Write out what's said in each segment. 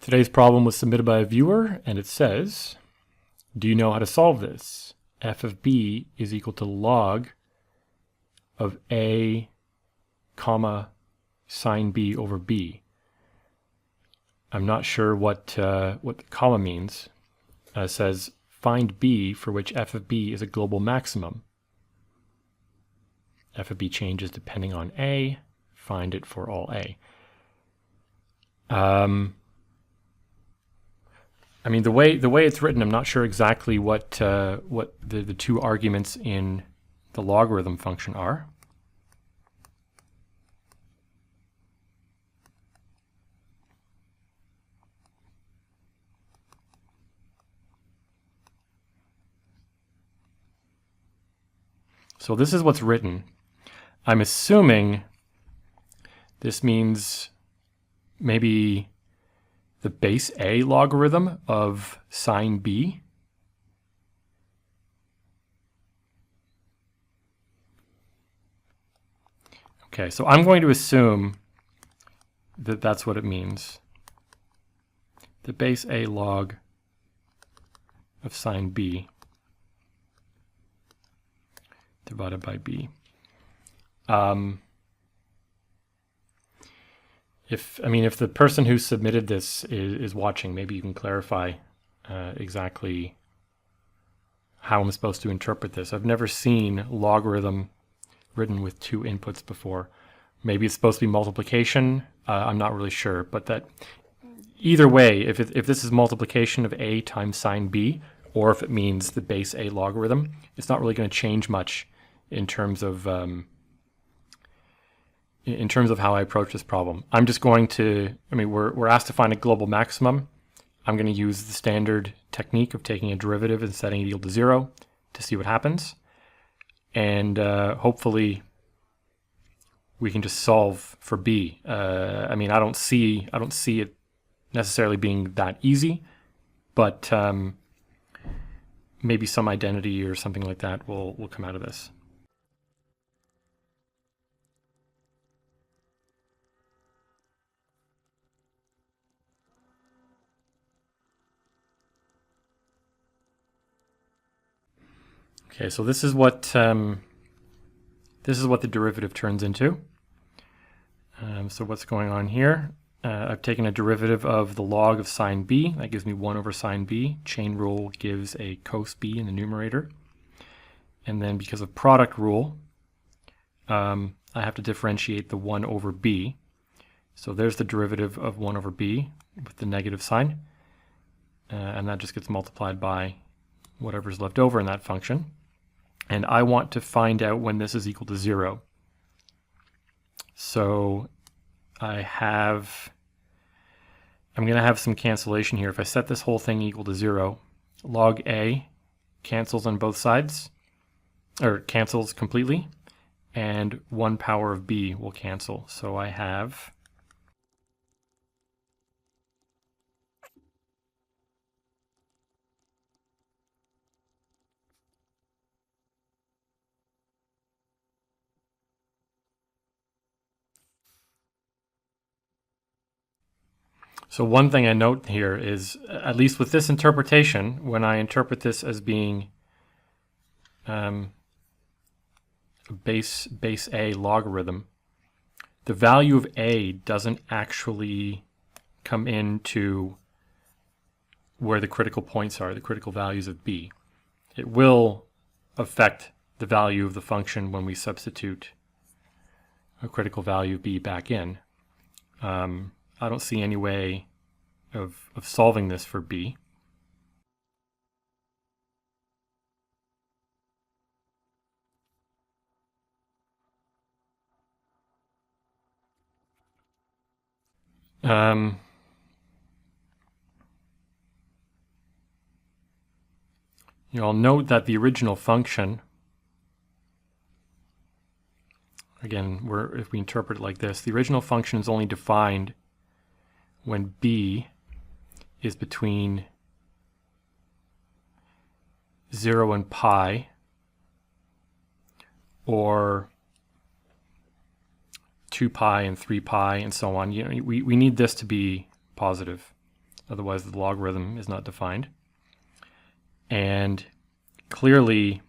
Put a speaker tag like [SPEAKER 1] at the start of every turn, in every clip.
[SPEAKER 1] Today's problem was submitted by a viewer, and it says, do you know how to solve this? F of b is equal to log of a comma sine b over b. I'm not sure what the comma means. It says find b for which f of b is a global maximum. F of b changes depending on a. Find it for all a. I mean, the way it's written, I'm not sure exactly what the two arguments in the logarithm function are. So this is what's written. I'm assuming this means maybe the base a logarithm of sine b. Okay, so I'm going to assume that that's what it means. The base a log of sine b divided by b. If the person who submitted this is watching, maybe you can clarify exactly how I'm supposed to interpret this. I've never seen logarithm written with two inputs before. Maybe it's supposed to be multiplication. I'm not really sure, but that either way, if this is multiplication of a times sine b, or if it means the base a logarithm, it's not really going to change much in terms of how I approach this problem. I'm just going to, we're asked to find a global maximum. I'm going to use the standard technique of taking a derivative and setting it equal to 0 to see what happens. And hopefully we can just solve for b. I don't see it necessarily being that easy, but maybe some identity or something like that will come out of this. Okay, so this is what the derivative turns into. So what's going on here? I've taken a derivative of the log of sine b. That gives me 1 over sine b. Chain rule gives a cos b in the numerator. And then because of product rule, I have to differentiate the 1 over b. So there's the derivative of 1 over b with the negative sign. And that just gets multiplied by whatever's left over in that function. And I want to find out when this is equal to 0. So I'm going to have some cancellation here. If I set this whole thing equal to 0, log a cancels on both sides, or cancels completely, and 1 power of b will cancel. So I have So one thing I note here is, at least with this interpretation, when I interpret this as being base a logarithm, the value of a doesn't actually come into where the critical points are, the critical values of b. It will affect the value of the function when we substitute a critical value of b back in. I don't see any way of solving this for b. I'll note that the original function, again, if we interpret it like this, the original function is only defined when b is between 0 and pi, or 2 pi and 3 pi and so on. We need this to be positive. otherwise the logarithm is not defined. And clearly,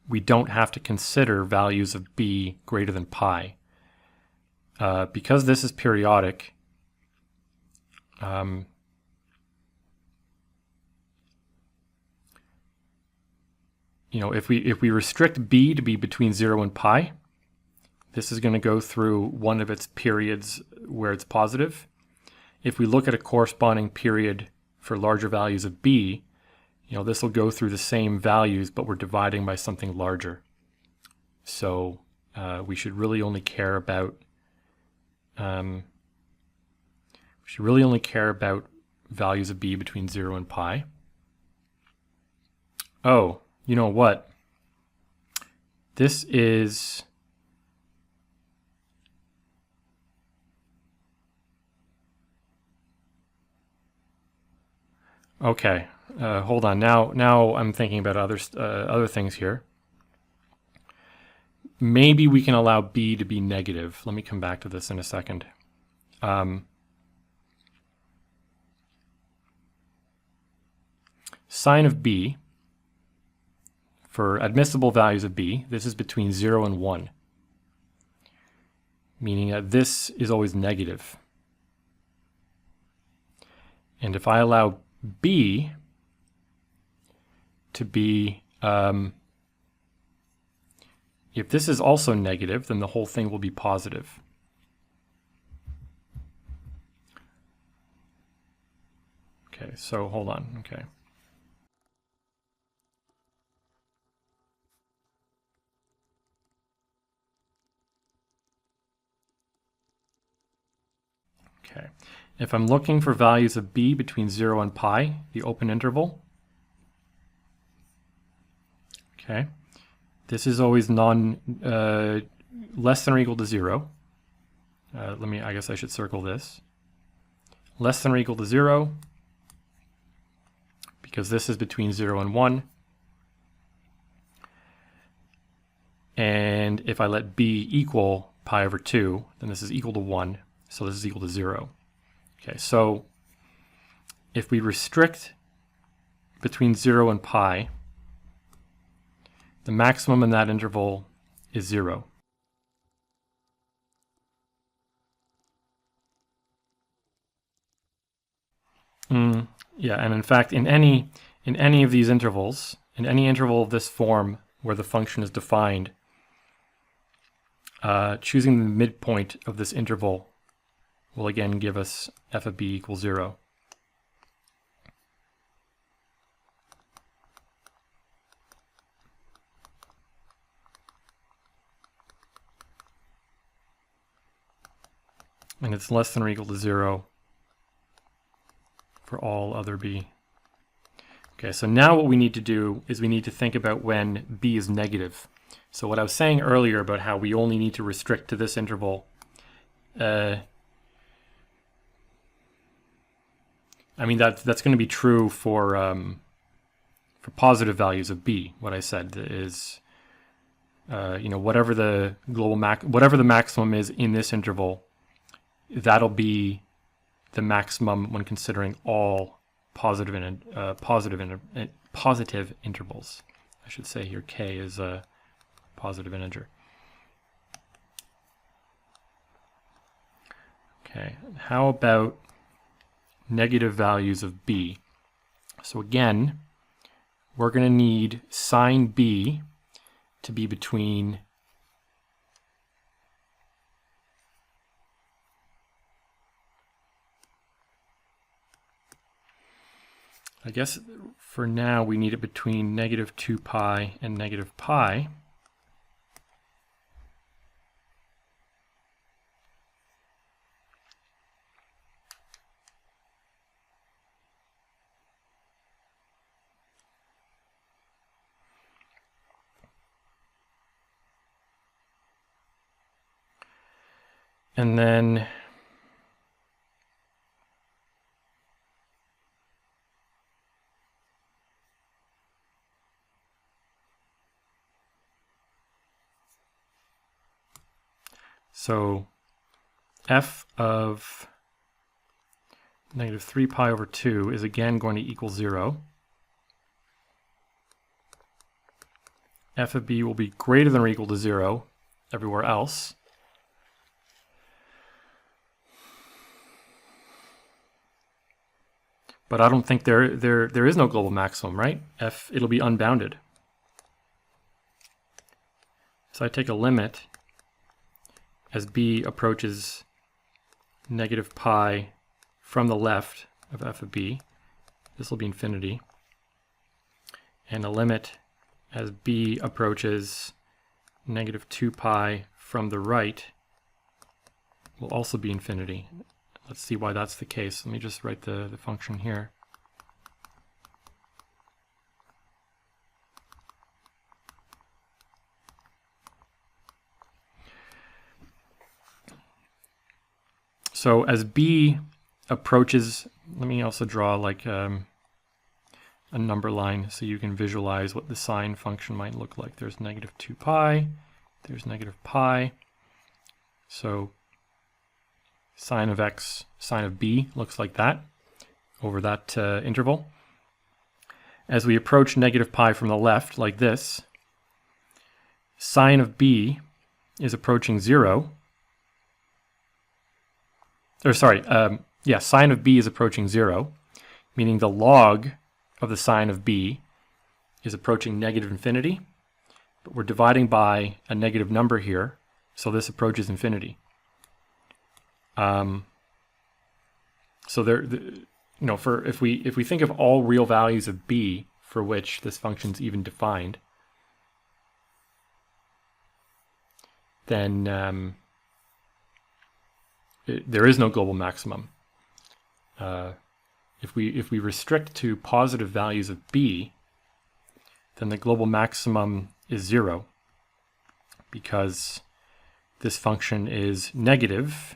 [SPEAKER 1] we don't have to consider values of b greater than pi. Because this is periodic, if we restrict b to be between 0 and pi, this is going to go through one of its periods where it's positive. If we look at a corresponding period for larger values of b, this will go through the same values, but we're dividing by something larger. So we should really only care about values of b between 0 and pi. Oh, you know what? This is okay. Hold on. Now I'm thinking about other things here. Maybe we can allow b to be negative. Let me come back to this in a second. Sign of b, for admissible values of b, this is between 0 and 1, meaning that this is always negative. And if I allow b to be, if this is also negative, then the whole thing will be positive. Okay, so hold on. Okay. Okay. If I'm looking for values of b between 0 and pi, the open interval, okay, this is always less than or equal to 0. I guess I should circle this. Less than or equal to 0, because this is between 0 and 1. And if I let b equal pi over 2, then this is equal to 1, so this is equal to 0. Okay, so if we restrict between 0 and pi, the maximum in that interval is 0. Yeah, and in fact, in any of these intervals, in any interval of this form where the function is defined, choosing the midpoint of this interval will again give us f of b equals 0. And it's less than or equal to 0 for all other b. Okay, so now what we need to do is we need to think about when b is negative. So what I was saying earlier about how we only need to restrict to this interval, I mean that's going to be true for positive values of b. What I said is, whatever the whatever the maximum is in this interval, that'll be the maximum when considering all positive intervals. I should say here k is a positive integer. Okay, how about negative values of b? So again, we're going to need sine b to be between I guess for now we need it between negative 2 pi and negative pi. And then so f of negative 3 pi over 2 is again going to equal 0. F of b will be greater than or equal to 0 everywhere else. But I don't think there is no global maximum, right? It'll be unbounded. So I take a limit as b approaches negative pi from the left of f of b. This will be infinity. And a limit as b approaches negative 2 pi from the right will also be infinity. Let's see why that's the case. Let me just write the function here. So as b approaches, let me also draw like a number line so you can visualize what the sine function might look like. There's negative 2 pi, there's negative pi. So sine of x, sine of b looks like that over that interval. As we approach negative pi from the left, like this, sine of b is approaching 0. Or sorry, sine of b is approaching 0, meaning the log of the sine of b is approaching negative infinity, but we're dividing by a negative number here, so this approaches infinity. So if we think of all real values of b for which this function's even defined, then there is no global maximum. If we restrict to positive values of b, then the global maximum is 0, because this function is negative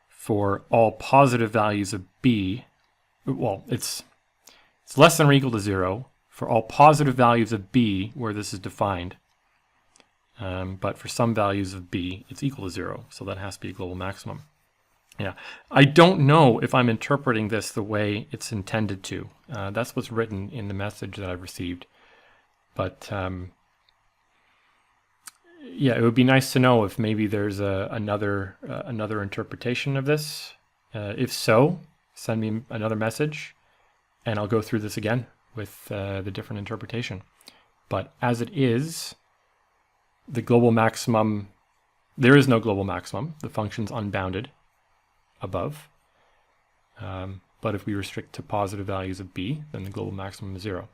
[SPEAKER 1] for all positive values of b. Well, it's less than or equal to 0 for all positive values of b where this is defined. But for some values of b, it's equal to 0, so that has to be a global maximum. Yeah, I don't know if I'm interpreting this the way it's intended to. That's what's written in the message that I've received. But yeah, it would be nice to know if maybe there's another interpretation of this. If so, send me another message, and I'll go through this again with the different interpretation. But as it is, the global maximum, there is no global maximum. The function's unbounded above. But if we restrict to positive values of b, then the global maximum is 0.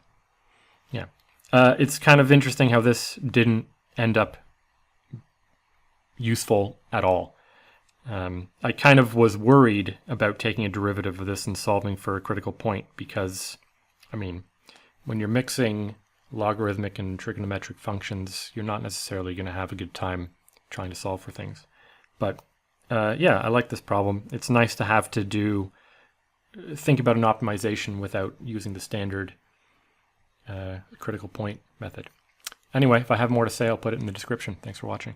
[SPEAKER 1] Yeah. It's kind of interesting how this didn't end up useful at all. I kind of was worried about taking a derivative of this and solving for a critical point because, I mean, when you're mixing logarithmic and trigonometric functions, you're not necessarily going to have a good time trying to solve for things. But yeah, I like this problem. It's nice to have to think about an optimization without using the standard critical point method. Anyway, if I have more to say, I'll put it in the description. Thanks for watching.